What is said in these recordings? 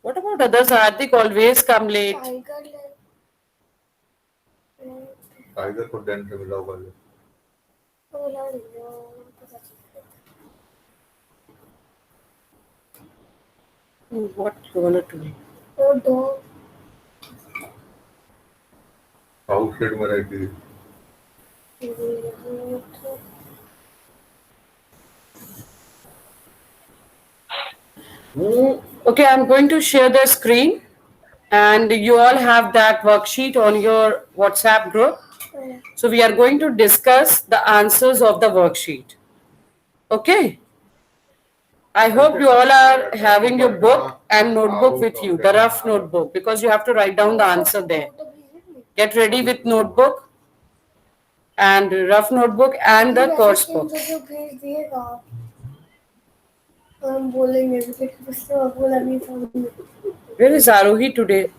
What about others? Hardik always come late. Tiger को Dan से मिला होगा ये। What you wanna do? South side में रहती है। Okay, I'm going to share the screen, and you all have that worksheet on your WhatsApp group. So we are going to discuss the answers of the worksheet. Okay. I hope you all are having your book and notebook with you, the rough notebook, because you have to write down the answer there. Get ready with notebook and rough notebook and the course book. Where is Arohi today?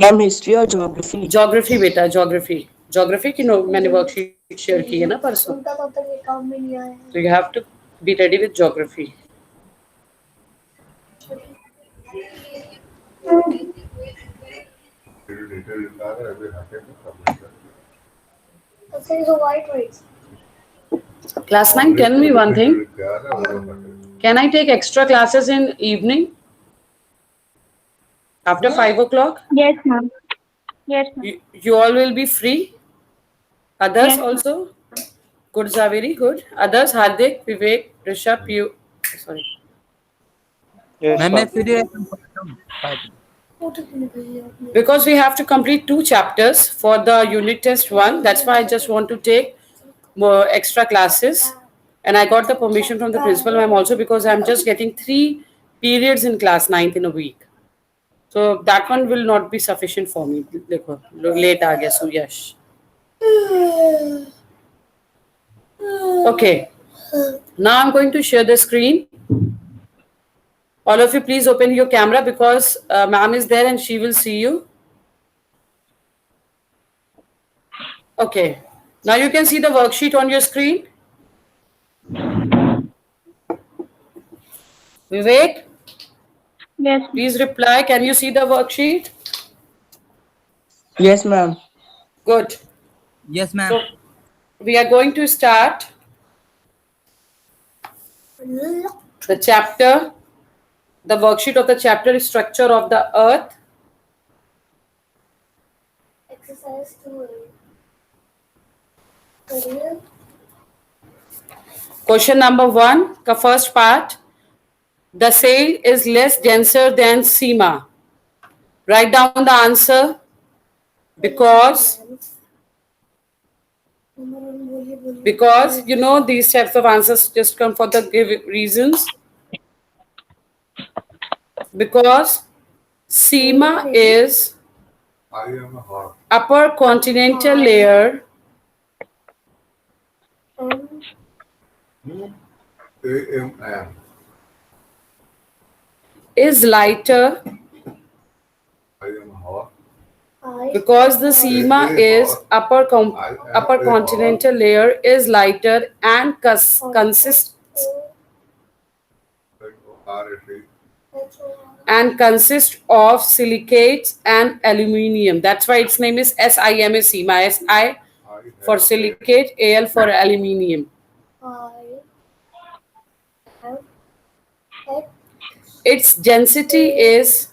Ma'am history और geography Geography बेटा, geography. Geography की मैंने worksheet share की है ना परसों. So you have to be ready with geography. Detail लिखा है अभी हटे में सब Class 9, tell me one thing. Can I take extra classes in evening? After 5 o'clock? Yes, ma'am. Yes, ma'am. You all will be free? Others Yes. also? Good, Zaveri, good. Others, Hardik, Vivek, Rishabh, you. Sorry. Ma'am मैं free रहता हूँ Because we have to complete 2 chapters for the unit test 1. That's why I just want to take more extra classes. And I got the permission from the principal ma'am also, because I'm just getting 3 periods in class 9th in a week. So that one will not be sufficient for me. Dekho, late aa gaya, so yes. Okay. Now I'm going to share the screen. All of you please open your camera, because ma'am is there and she will see you. Okay. Now you can see the worksheet on your screen. Vivek, Yes, ma'am. please reply. Can you see the worksheet? Yes ma'am Good. Yes ma'am So we are going to start the chapter. The worksheet of the chapter is Structure of the Earth. Exercise 2. Question number 1, the first part. The sail is less denser than Seema. Write down the answer. Because you know these types of answers just come for the give reasons. Because Seema is I am a hot upper continental layer AMM is lighter I am a hot because the Seema is upper continental layer is lighter and consists of silicates and aluminium. That's why its name is SIM, Seema. SI for silicate, AL for aluminium. Its density is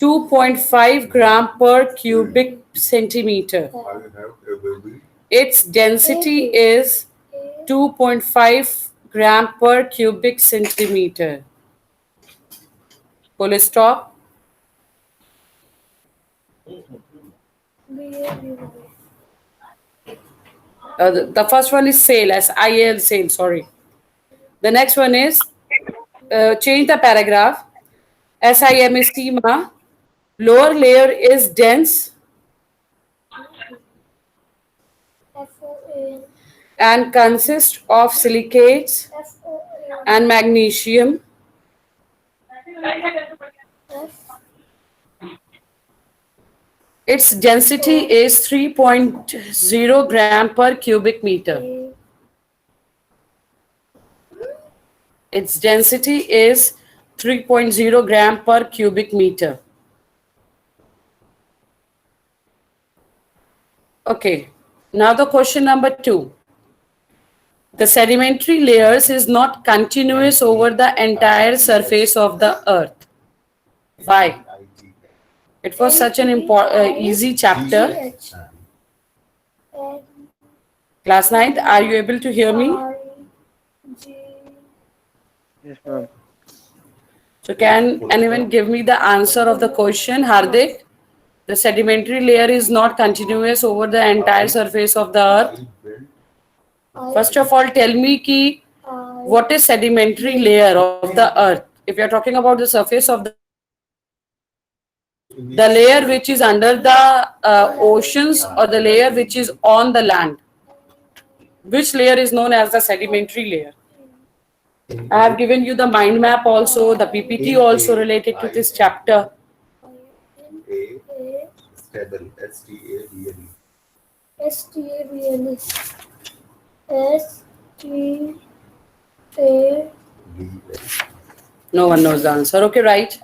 2.5 gram per cubic centimeter. I have a baby Its density is 2.5 gram per cubic centimeter. Full stop. The first one is sail, SIL, sail, sorry. The next one is, change the paragraph. SIM is Seema. Lower layer is dense and consists of silicates and magnesium. Its density is 3.0 gram per cubic meter. Its density is 3.0 gram per cubic meter. Okay, now the question number 2. The sedimentary layers is not continuous over the entire surface of the earth. Why? It was such an easy chapter. Class 9th, are you able to hear me? Yes, ma'am. So can anyone give me the answer of the question, Hardik? The sedimentary layer is not continuous over the entire surface of the earth. First of all, tell me ki, what is sedimentary layer of the earth? If you are talking about the surface of the layer which is under the oceans or the layer which is on the land, which layer is known as the sedimentary layer? I have given you the mind map also, the PPT also related to this chapter. Stable. S-T-A-B-L-E. S-T-A-B-L-E. S-T-A. No one knows the answer. Okay, right?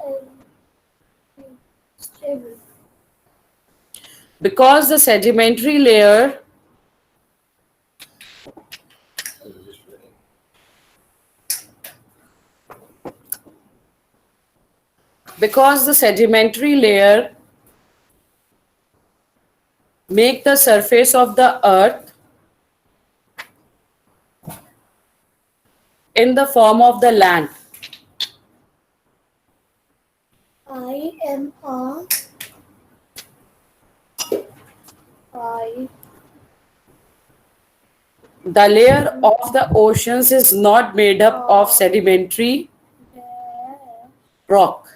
Stable. Because the sedimentary layer make the surface of the earth in the form of the land. I-M-R. The layer of the oceans is not made up of sedimentary rock.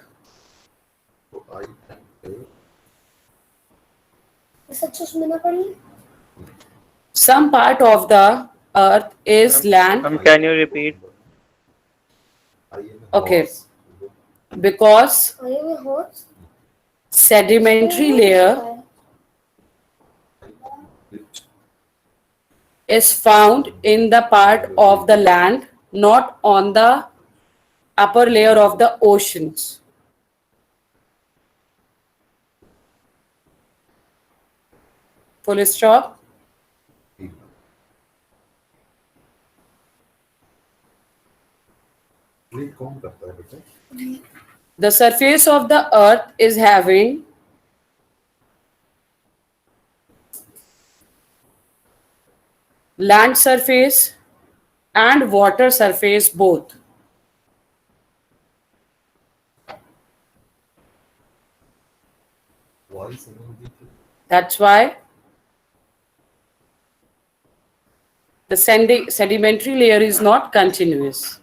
Some part of the earth is land. Can you repeat? Okay. Because I am a horse. sedimentary layer is found in the part of the land, not on the upper layer of the oceans. Full stop. The surface of the earth is having land surface and water surface both. That's why the sedimentary layer is not continuous.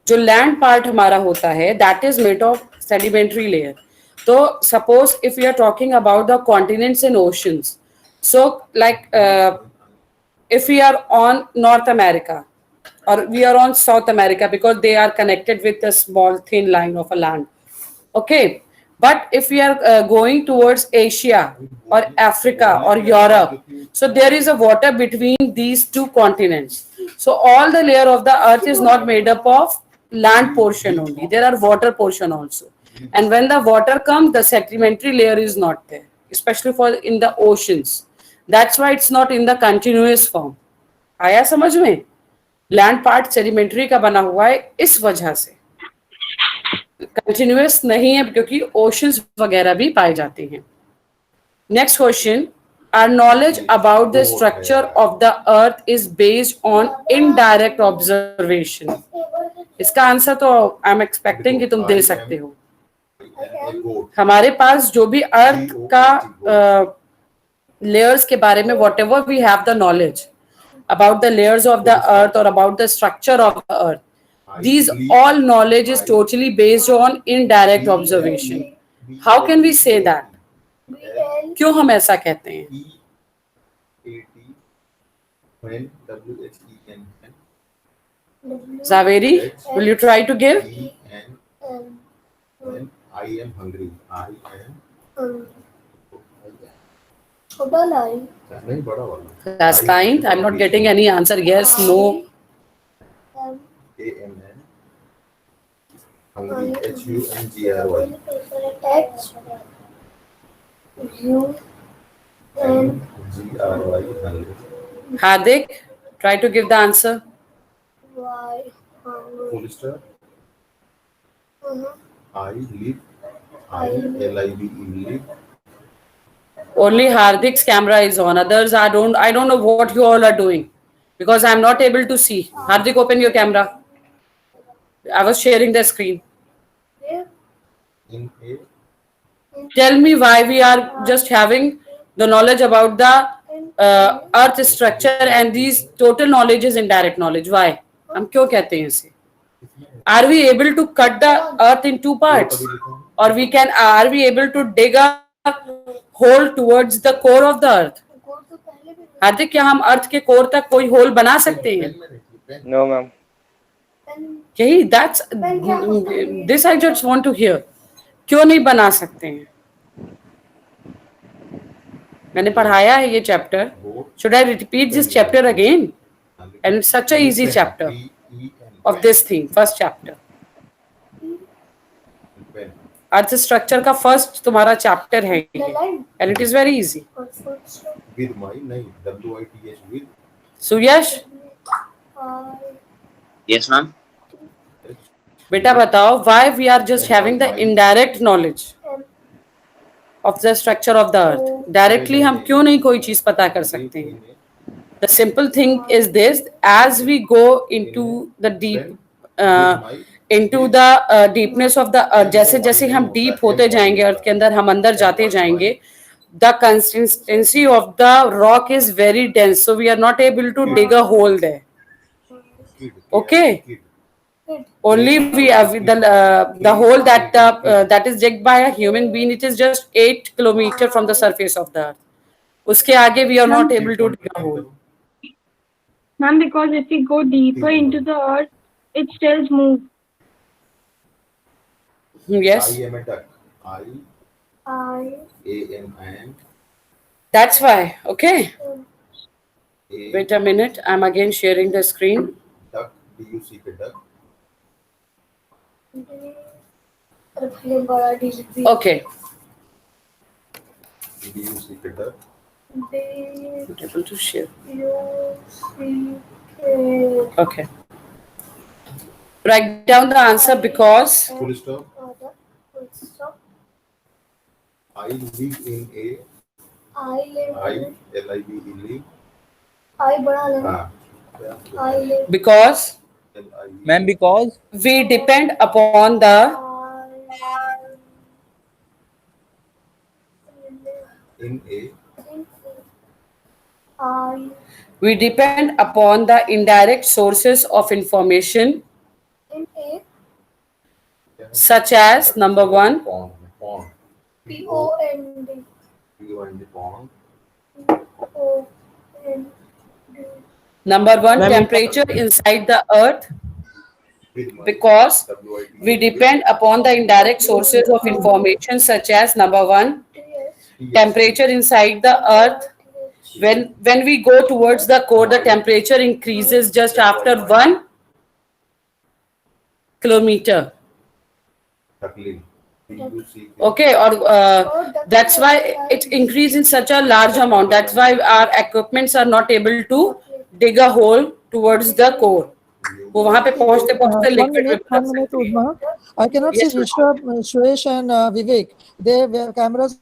जो land part हमारा होता है that is made of sedimentary layer. तो suppose if you are talking about the continents and oceans, so like if we are on North America or we are on South America because they are connected with a small thin line of a land, okay, but if we are going towards Asia or Africa or Europe, so there is a water between these two continents, so all the layer of the earth is not made up of land portion only, there are water portion also, and when the water comes the sedimentary layer is not there, especially for in the oceans. That's why it's not in the continuous form. आया समझ में? Land part sedimentary का बना हुआ है इस वजह से, कंटिन्यूअस नहीं है क्योंकि ओशंस वगैरह भी पाए जाते हैं. Next question, our knowledge about the structure of the earth is based on indirect observation. इसका आंसर तो आई एम एक्सपेक्टिंग कि तुम दे सकते हो. हमारे पास जो भी अर्थ का layers के बारे में whatever we have the knowledge about the layers of the earth or about the structure of the earth, these all knowledge is totally based on indirect observation. How can we say that? क्यों हम ऐसा कहते हैं? Zaveri, will you try to give? I am hungry. I am छोटा line. नहीं बड़ा वाला. Last line. I'm not getting any answer. Yes, no. M. AMN. Hungry. HUNGRY. H. U. N. GRY. Hungry. Hardik, try to give the answer. Y. Full stop. Uh-huh. I live. LIVE live. Only Hardik's camera is on. Others, I don't know what you all are doing because I'm not able to see. Hardik, open your camera. I was sharing the screen. Where? In A. Tell me why we are just having the knowledge about the earth structure and these total knowledge is indirect knowledge. Why? हम क्यों कहते हैं इसे? Are we able to cut the earth in two parts? Or are we able to dig a hole towards the core of the earth? Go to पहले भी. हार्दिक, क्या हम अर्थ के कोर तक कोई होल बना सकते हैं? No, ma'am. यही this I just want to hear. क्यों नहीं बना सकते हैं? मैंने पढ़ाया है ये chapter. Should I repeat this chapter again? And it's such a easy chapter of this thing, first chapter. Earth structure का फर्स्ट तुम्हारा चैप्टर है ये, and it is very easy. With my नहीं WITH with. Suyash, Yes, ma'am. बेटा बताओ why we are just having the indirect knowledge of the structure of the earth. Directly हम क्यों नहीं कोई चीज पता कर सकते हैं? The simple thing is this: as we go into the deepness of the earth, जैसे जैसे हम deep होते जाएंगे अर्थ के अंदर, हम अंदर जाते जाएंगे, the consistency of the rock is very dense, so we are not able to dig a hole there. Okay. Only we have the hole that is digged by a human being. It is just 8 kilometers from the surface of the earth. उसके आगे we are not able to dig a hole. Ma'am, because if we go deeper into the earth, it still moves. Yes, I am a duck. AMN. that's why. Okay. A Wait a minute. I'm again sharing the screen. duck. DUCK duck. अरे भाई बड़ा DLP. Okay. DUCK duck. Not able to share. DUCK. Okay. Write down the answer because Full stop. I live in a. I live. LIVE live. I बड़ा लेना. हाँ. I live. because LIVE. Ma'am, because we depend upon the In a. indirect sources of information in a such as number 1 Pond. POND POND pond. POND. number 1 Ma'am, temperature inside the earth With my because WITH. we depend upon the indirect sources of information such as number 1 temperature inside the earth. When we go towards the core, the temperature increases just after 1 kilometer. Duckling. DUCK. Okay, or that's why it increases in such a large amount. That's why our equipments are not able to dig a hole towards the core. वो वहाँ पे पहुँचते पहुँचते liquid में One minute, Uzma. I cannot Yes, see Rishabh, Suresh and Vivek. Their cameras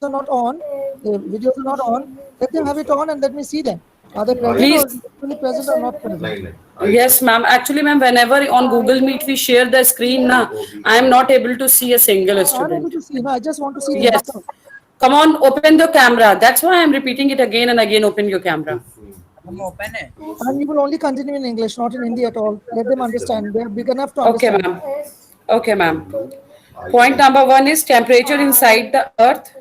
are not on. The videos are not on. Let them have it on and let me see them. Are they present Please. or actually present or not present? Nine. Yes, ma'am. Actually, ma'am, whenever on Google Meet we share the screen, na, I am not able to see a single I'm able student. to see. No, I just want to see them. Yes. Come on, open the camera. That's why I'm repeating it again and again. Open your camera. हम open है. And you will only continue in English, not in Hindi at all. Let them understand. They are big enough to Okay, understand. ma'am. Okay, ma'am. Point number 1 is temperature inside the earth.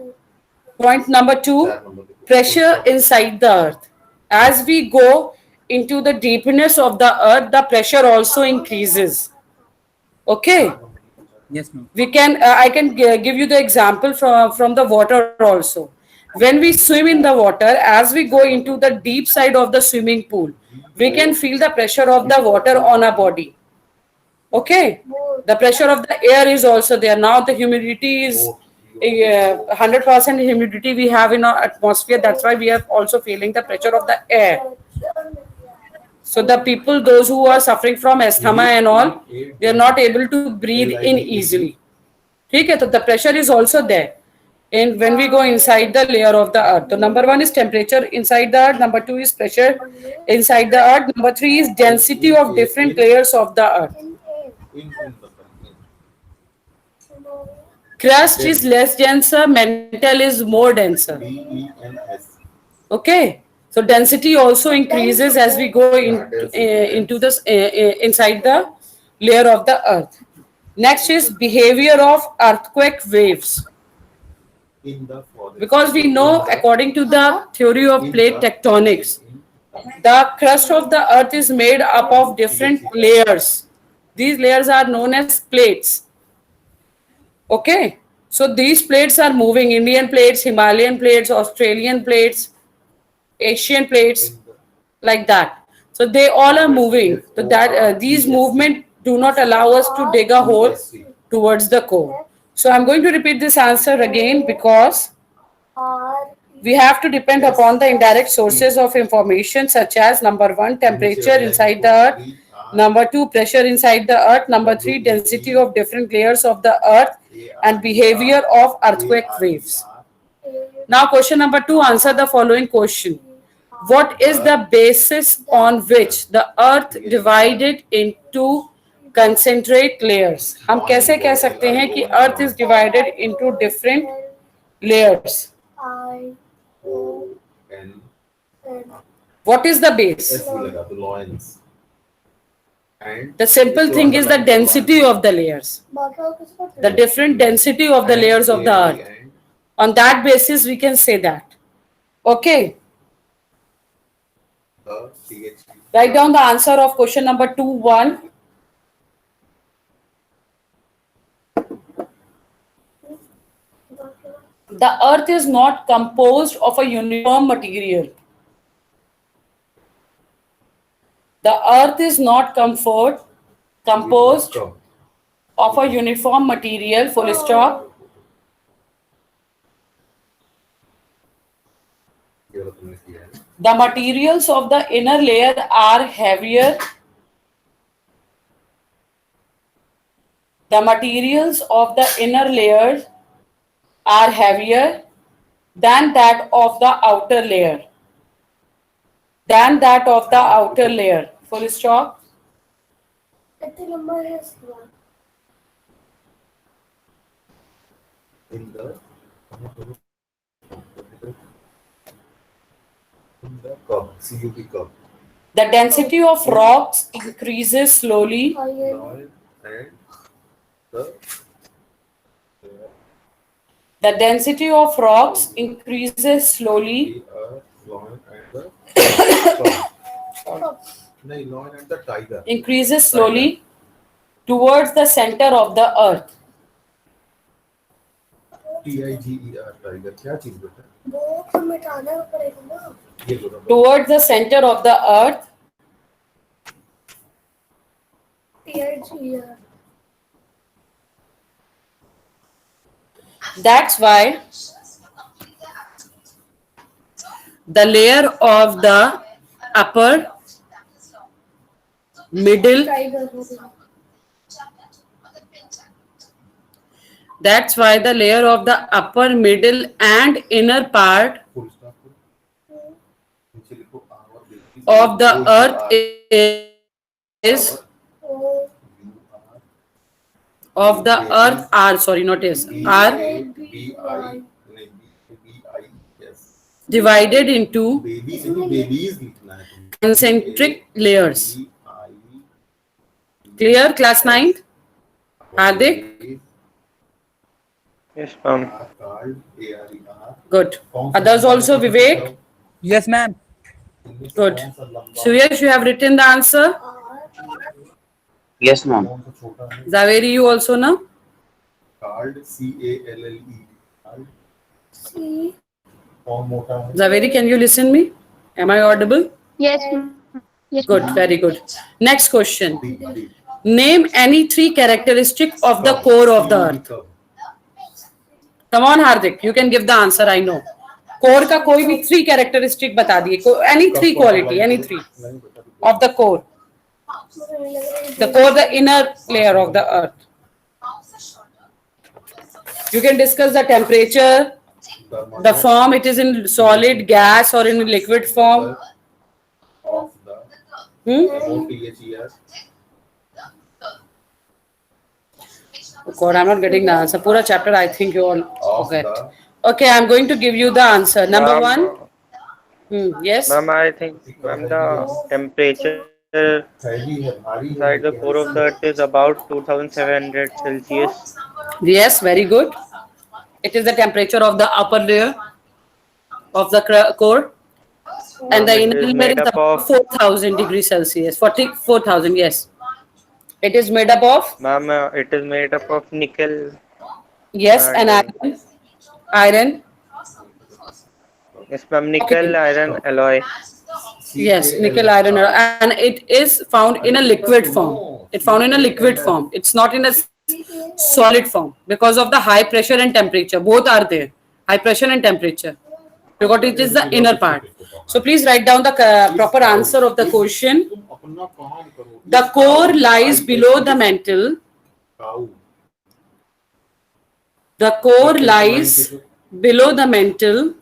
Point number 2, pressure inside the earth. As we go into the deepness of the earth, the pressure also increases. Okay. Yes, ma'am. I can give you the example from the water also. When we swim in the water, as we go into the deep side of the swimming pool, we can feel the pressure of the water on our body. Okay, the pressure of the air is also there. Now the humidity is 100% humidity we have in our atmosphere. That's why we are also feeling the pressure of the air. So the people, those who are suffering from asthma and all, they are not able to breathe in easily. ठीक है, तो the pressure is also there. And when we go inside the layer of the earth, so number 1 is temperature inside the earth, number 2 is pressure inside the earth, number 3 is density of different layers of the earth. In. Crust is less denser, mantle is more denser. DENS. Okay, so density also increases as we go into this inside the layer of the earth. Next is behavior of earthquake waves. In the forest. Because we know, according to the theory of plate tectonics, the crust of the earth is made up of different layers. These layers are known as plates. Okay, so these plates are moving: Indian plates, Himalayan plates, Australian plates, Asian plates, like that. So they all are moving. So that these movement do not allow us to dig a hole towards the core. So I'm going to repeat this answer again because R we have to depend upon the indirect sources of information, such as number 1, temperature inside the earth, number 2, pressure inside the earth, number 3, density of different layers of the earth, and behavior of earthquake waves. Now question number 2, answer the following question. What is the basis on which the earth divided into concentric layers? हम कैसे कह सकते हैं कि earth is divided into different layers? I O N. N. What is the base? S भी लगा दो, loins. And The simple thing is the density of the layers, बाकी और किसको the different density of the layers of the earth. On that basis, we can say that. Okay, The TH. write down the answer of question number 2-1. The earth is not composed of a uniform material. The earth is not composed of a uniform material, full stop. केवल तुमने किया है. The materials of the inner layer are heavier. The materials of the inner layers are heavier than that of the outer layer. Than that of the outer layer. Full stop. कितने number है इसका? In the cup, CUP cup. The density of rocks increases slowly. Loin and the The density of rocks increases slowly. loin and the नहीं, loin and the tiger. Increases slowly towards the center of the earth. TIGER tiger क्या चीज बेटा? वो तो मिटाना पड़ेगा ना. ये बोलो. Towards the center of the earth. TIGER. That's why the layer of the upper, middle, tiger हो गया. that's why the layer of the upper, middle and inner part Full stop. नीचे लिखो R और B. of the earth is O of the earth are, sorry, not is, are BI yes. divided into Babies नहीं, babies लिखना है तुमने. concentric layers. BI Clear, class 9? Hardik? Yes, ma'am. called ARER. Good. Others also, Vivek? Yes, ma'am. Good. Suyash, you have written the answer? R Yes, ma'am. छोटा है. Zaveri, you also know? Called CALLE. Called C कौन मोटा है? Zaveri, can you listen me? Am I audible? Yes, ma'am. Yes, Good, ma'am. very good. Next question. D. Name any 3 characteristics of the core of the earth. Come on, Hardik, you can give the answer, I know. Core का कोई भी 3 characteristic बता दिए. Any 3 quality, any 3 of the core. The core, the inner layer of the earth. You can discuss the temperature, the form, it is in solid, gas or in liquid form. Of the OTHES. Oh God, I'm not getting the answer. Pura chapter, I think you all Of forget. the Okay, I'm going to give you the answer. Number Ma'am, 1. Yes. Ma'am, I think, ma'am, the temperature heavy है, भारी है, inside the core of the earth is about 2700 Celsius. Yes, very good. It is the temperature of the upper layer of the core, and the It inner is layer made is up about of- 4000 degrees Celsius. 44,000. Yes. It is made up of Ma'am, it is made up of nickel. yes and And, iron. Iron. Yes, ma'am, nickel iron alloy. Yes, nickel iron, and it is found in a liquid form. It's found in a liquid form. It's not in a solid form because of the high pressure and temperature. Both are there, high pressure and temperature. Because it is the inner part. So please write down the proper answer of the question. तुम अपना काम करो. The core lies below the mantle. Cow. The core lies below the mantle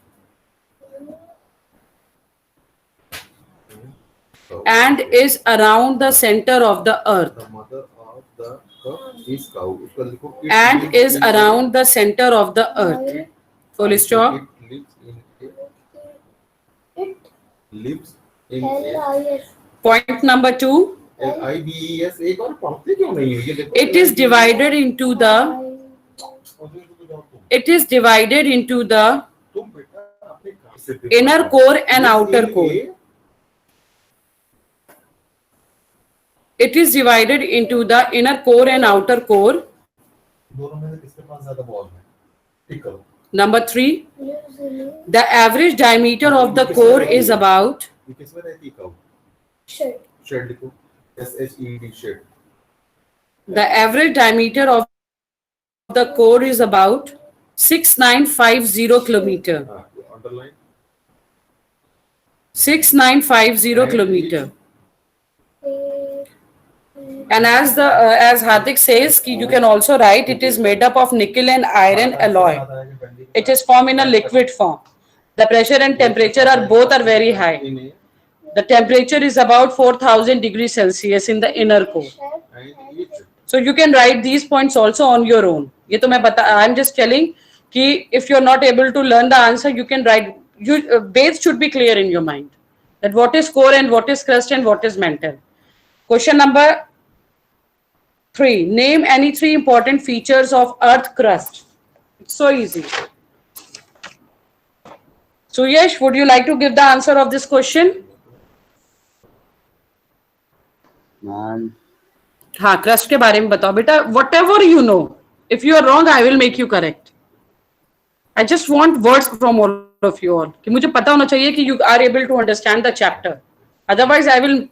and is around the center of the earth. The mother of the is cow. उसका लिखो. It And lives is in around the center of the earth. Full stop. It lives in a. Point number 2. LIBES. एक और पढ़ते क्यों नहीं हो ये देखो. It is divided into the. It is divided into the तुम बेटा अपने काम से inner core and outer core. It is divided into the inner core and outer core. दोनों में से किसके पास ज्यादा बॉल है? ठीक करो. Number 3. The average diameter of the core is about. ये किसमें रहती है cow? Shed. Shed लिखो. SHED shed. The average diameter of the core is about 6950 kilometer. हाँ, underline. 6950 kilometer. And as Hardik says, you can also write it is made up of nickel and iron alloy. It is formed in a liquid form. The pressure and temperature are both are very high. The temperature is about 4000 degrees Celsius in the inner core. And each. So you can write these points also on your own. ये तो मैं बता, I'm just telling कि if you're not able to learn the answer, you can write. Base should be clear in your mind that what is core and what is crust and what is mantle. Question number 3. Name any 3 important features of Earth crust. It's so easy. So Yash, would you like to give the answer of this question? Ma'am, हाँ, crust के बारे में बताओ बेटा. Whatever you know. If you are wrong, I will make you correct. I just want words from all of you all. कि मुझे पता होना चाहिए कि you are able to understand the chapter. Otherwise, I will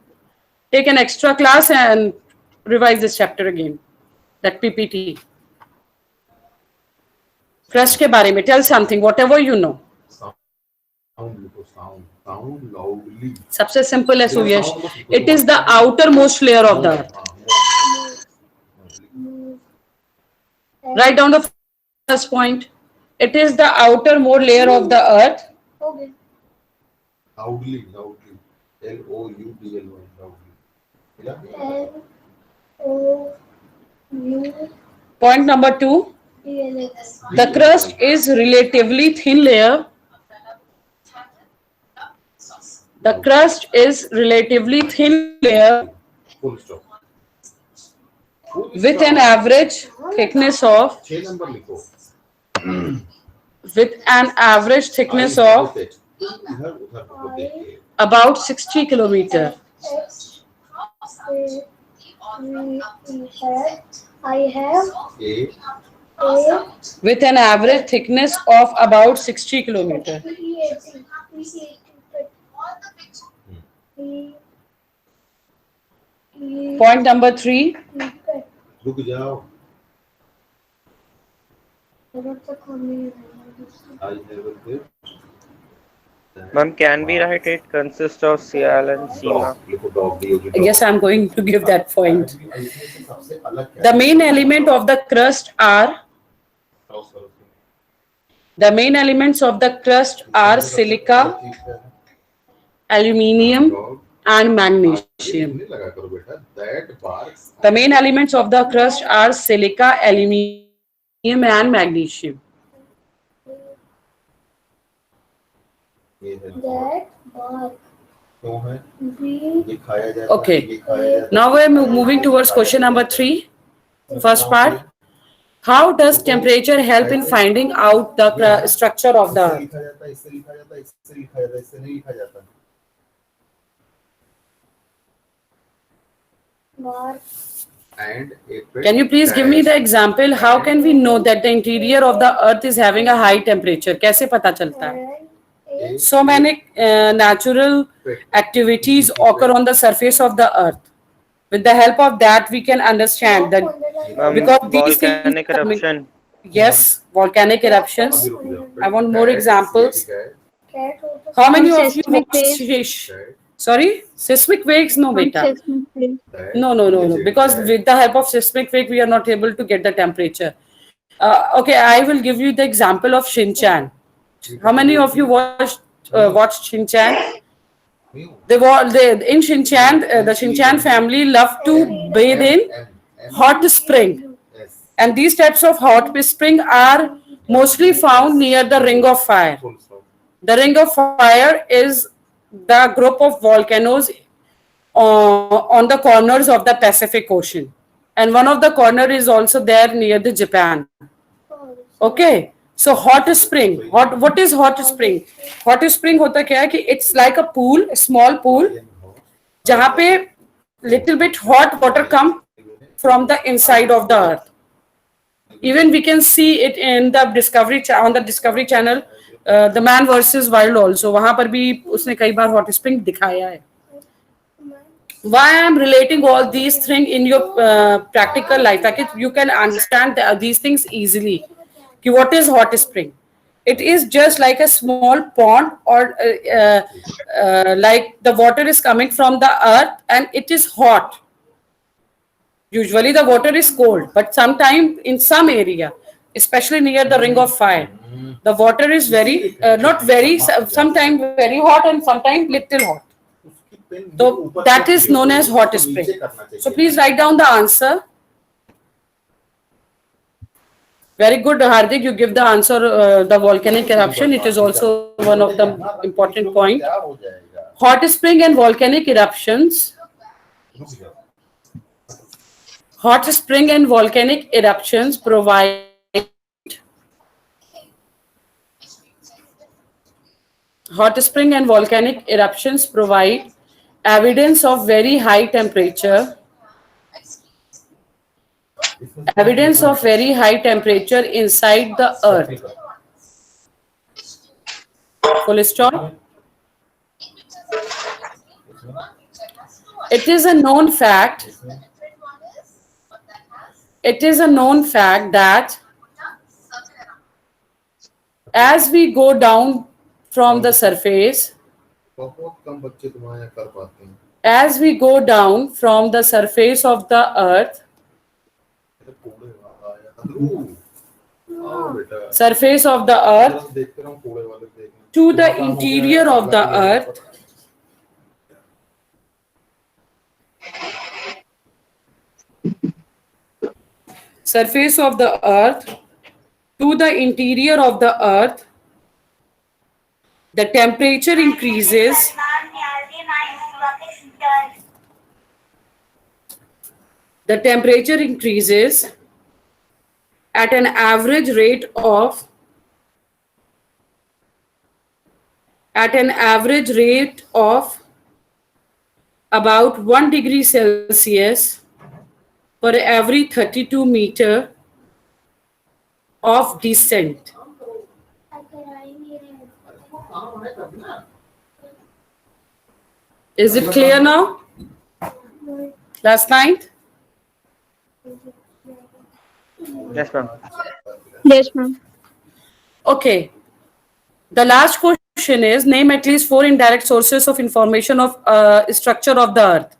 take an extra class and revise this chapter again. That PPT. Crust के बारे में. Tell something, whatever you know. Sound लिखो. Sound loudly. सबसे simple है सुयश. It is the outermost layer of the earth. Write down the first point. It is the outermost layer of the earth. Okay. Loudly. LOUDLY. Loudly. LOUDLY. Point number 2. The crust is relatively thin layer. The crust is relatively thin layer Full stop. with an average thickness of 6 number लिखो. इधर उधर को देखिए. about 60 kilometer. I have A a With an average thickness of about 60 kilometer. V80. V80. V. Point number 3. रुक जाओ. I have a gift. Ma'am, can we write it consists of Sial and Seema? लिखो dog DOG. Yes, I'm going to give that point. इसमें सबसे अलग क्या The main element of the crust are the main elements of the crust are silica, aluminium, and magnesium. नहीं लगा करो बेटा. That bar. The main elements of the crust are silica, aluminium, and magnesium. ये है. That bar. क्यों है? V. ये खाया जाता है. Okay. ये खाया जाता है. Now we're moving towards question number 3. First part. How does temperature help in finding out the structure of the इससे earth? लिखा जाता है. इससे लिखा जाता है. इससे लिखा जाता है. इससे नहीं लिखा जाता. Bar. And a Can you please give me the example? How can we know that the interior of the earth is having a high temperature? कैसे पता चलता है? And So many natural activities occur on the surface of the earth. With the help of that, we can understand that because these things Volcanic eruption. yes, volcanic eruptions. अभी रुक जाओ. I want more examples. cat होता How many of you Seismic watch waves. Sorry, seismic waves? No, beta. No. Because with the help of seismic wave, we are not able to get the temperature. Okay, I will give you the example of Shin-chan. How many of you watched Shin-chan? In Shin-chan, the Shin-chan family love to bathe in hot spring. And these types of hot spring are mostly found near the Ring of Fire. The Ring of Fire is the group of volcanoes on the corners of the Pacific Ocean. And one of the corner is also there near the Japan. Okay. So hot spring. What is hot spring? Hot spring होता क्या है कि it's like a pool, a small pool, जहाँ पे little bit hot water come from the inside of the earth. Even we can see it in the on the Discovery Channel, The Man vs Wild also. वहाँ पर भी उसने कई बार hot spring दिखाया है. Why I am relating all these things in your practical life, ताकि you can understand these things easily. कि what is hot spring? It is just like a small pond or like the water is coming from the earth and it is hot. Usually the water is cold, but sometimes in some area, especially near the Ring of Fire, the water is very, not very, sometimes very hot and sometimes little hot. So that is known as hot spring. So please write down the answer. Very good, Hardik. You give the answer, the volcanic eruption. It is also one of the important points. Hot spring and volcanic eruptions. Hot spring and volcanic eruptions provide evidence of very high temperature. Evidence of very high temperature inside the earth. Full stop. It is a known fact. It is a known fact that as we go down from the surface, बहुत कम बच्चे तुम्हारे यहाँ कर पाते हैं. as we go down from the surface of the earth, surface of the earth to the interior of the earth, surface of the earth to the interior of the earth, the temperature increases. The temperature increases at an average rate of about 1 degree Celsius for every 32 meter of descent. Is it clear now? Last night? Yes, ma'am. Yes, ma'am. Okay. The last question is name at least 4 indirect sources of information of structure of the earth.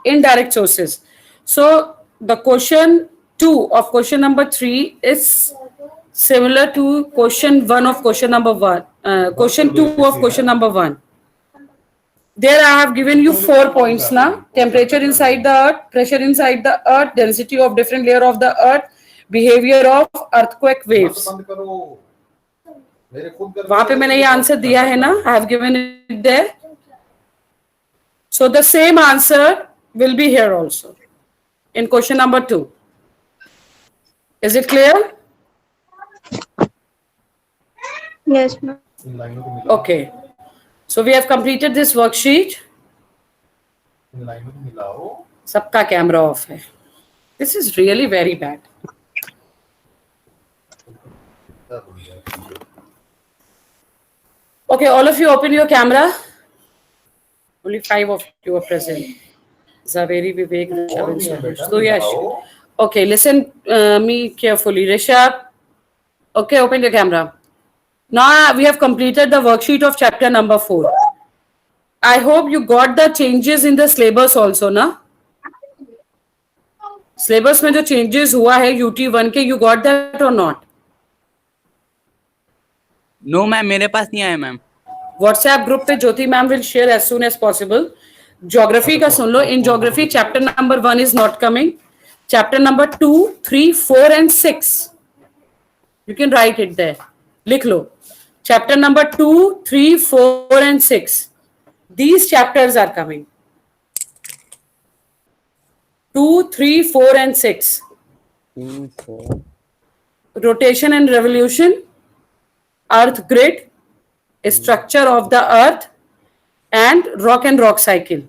Indirect sources. So the question 2 of question number 3 is similar to question 1 of question number 1. Question 2 of question number 1. There I have given you 4 points now. Temperature inside the earth, pressure inside the earth, density of different layer of the earth, behavior of earthquake waves. बंद करो मेरे खुद घर वहां पे मैंने ये answer दिया है ना. I have given it there. So the same answer will be here also in question number 2. Is it clear? Yes, ma'am. इन लाइनों को मिलाओ Okay. So we have completed this worksheet. इन लाइनों को मिलाओ सबका कैमरा ऑफ है. This is really very bad. Okay, all of you open your camera. Only 5 of you are present. Zaveri, Vivek, Rishabh, and Saharsh. So yes. Okay, listen me carefully. Rishabh. Okay, open your camera. Now we have completed the worksheet of chapter number 4. I hope you got the changes in the syllabus also, na? Syllabus में जो changes हुआ है UT1 के, you got that or not? No ma'am, मेरे पास नहीं आया ma'am. WhatsApp group पे Jyoti ma'am will share as soon as possible. Geography का सुन लो. In geography, chapter number 1 is not coming. Chapter number 2, 3, 4 and 6. You can write it there. लिख लो. Chapter number 2, 3, 4 and 6. These chapters are coming. 2, 3, 4 and 6. Rotation and revolution, earth grid, structure of the earth, and rock cycle.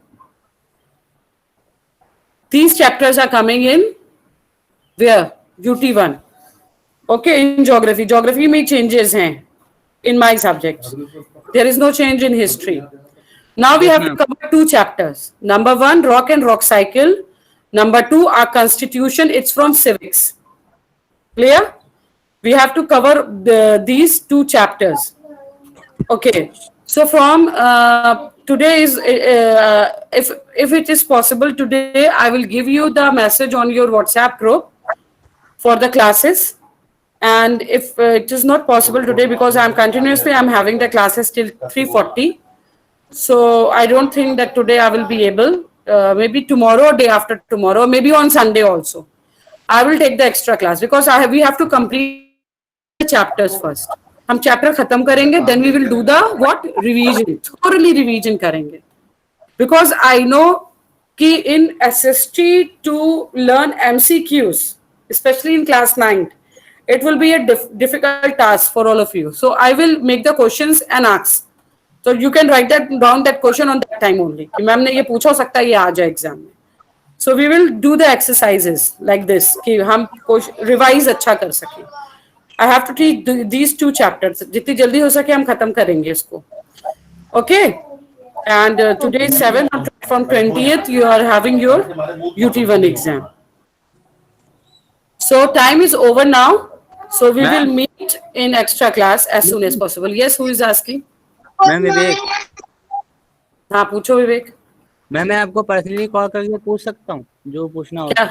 These chapters are coming in where? UT1. Okay, in geography. Geography में changes हैं in my subjects. There is no change in history. Now we have to cover 2 chapters. Number 1, rock cycle. Number 2, our constitution. It's from civics. Clear? We have to cover these 2 chapters. Okay. So from today is if it is possible today, I will give you the message on your WhatsApp group for the classes. And if it is not possible today, because I'm having the classes till 3:40. So I don't think that today I will be able. Maybe tomorrow or day after tomorrow, maybe on Sunday also. I will take the extra class because we have to complete the chapters first. हम chapter खत्म करेंगे, then we will do the what? Revision. Thoroughly revision करेंगे. Because I know कि in SST to learn MCQs, especially in class 9, it will be a difficult task for all of you. So I will make the questions and ask. So you can write down that question on that time only. कि ma'am ने ये पूछा हो सकता है ये आ जाए exam में. So we will do the exercises like this कि हम revise अच्छा कर सकें. I have to teach these 2 chapters. जितनी जल्दी हो सके हम खत्म करेंगे इसको. Okay. And today is 7. From 20th you are having your UT1 exam. So time is over now. So we will meet in extra class as soon as possible. Yes, who is asking? Ma'am Vivek. हाँ पूछो विवेक. मैं आपको personally call करके पूछ सकता हूँ जो पूछना हो. क्या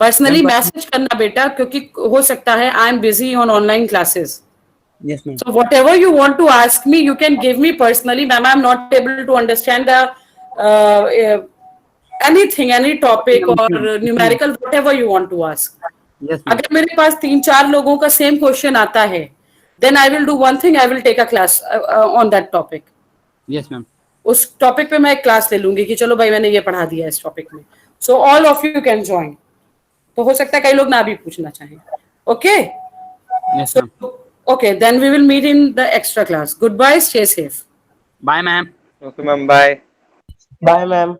पर्सनली मैसेज करना बेटा, क्योंकि हो सकता है I am busy on online classes. Yes, ma'am. So whatever you want to ask me, you can give me personally. Ma'am, I'm not able to understand the anything, any topic or numerical, whatever you want to ask. Yes, ma'am. अगर मेरे पास 3-4 लोगों का same question आता है, then I will do one thing. I will take a class on that topic. Yes, ma'am. उस topic पे मैं एक क्लास ले लूंगी कि चलो भाई मैंने ये पढ़ा दिया इस टॉपिक में. So all of you can join. तो हो सकता है कई लोग ना भी पूछना चाहें. Okay? Yes, ma'am. Okay, then we will meet in the extra class. Goodbye, stay safe. Bye, ma'am. Okay, ma'am. Bye. Bye, ma'am.